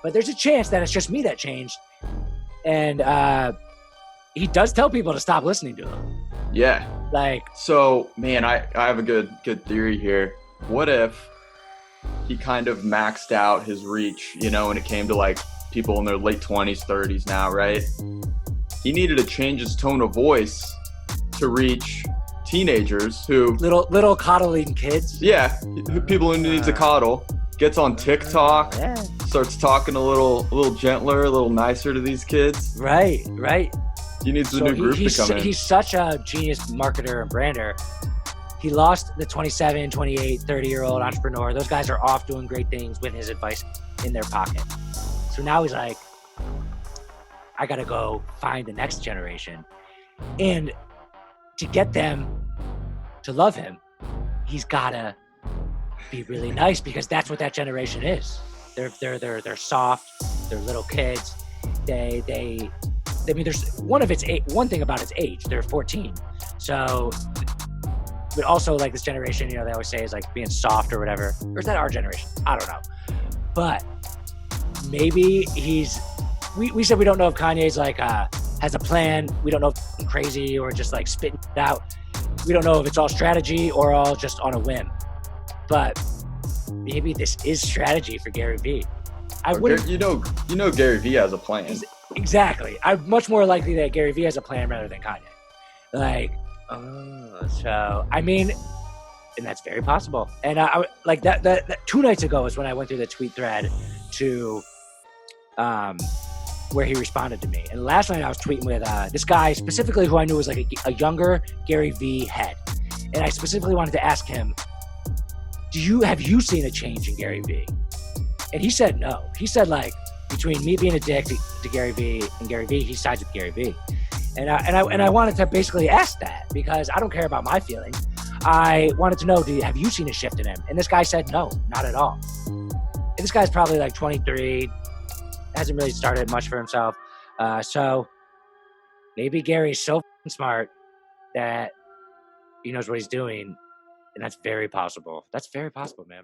But there's a chance that it's just me that changed. And he does tell people to stop listening to him. Yeah. Like, so man, I have a good theory here. What if he kind of maxed out his reach, when it came to like people in their late 20s, 30s now, right? He needed to change his tone of voice to reach teenagers who little coddling kids. Yeah, people who need to coddle. Gets on TikTok, starts talking a little gentler, a little nicer to these kids. Right. He needs a new group to come in. He's such a genius marketer and brander. He lost the 27, 28, 30-year-old entrepreneur. Those guys are off doing great things with his advice in their pocket. So now he's like, I got to go find the next generation. And to get them to love him, he's got to be really nice, because that's what that generation is. They're soft. They're little kids. I mean, there's one thing about its age. They're 14. So, but also like this generation, they always say is like being soft or whatever. Or is that our generation? I don't know. But maybe we said we don't know if Kanye's like has a plan. We don't know if he's crazy or just like spitting it out. We don't know if it's all strategy or all just on a whim. But maybe this is strategy for GaryVee. GaryVee has a plan. Exactly. I'm much more likely that GaryVee has a plan rather than Kanye. Like, so I mean, and that's very possible. And I like that 2 nights ago is when I went through the tweet thread to where he responded to me. And last night I was tweeting with this guy specifically who I knew was like a younger GaryVee head. And I specifically wanted to ask him, have you seen a change in GaryVee? And he said no. He said, like, between me being a dick to GaryVee and GaryVee, he sides with GaryVee. And I wanted to basically ask that, because I don't care about my feelings. I wanted to know, have you seen a shift in him? And this guy said no, not at all. And this guy's probably like 23, hasn't really started much for himself. So maybe Gary's so smart that he knows what he's doing. And that's very possible. That's very possible, man.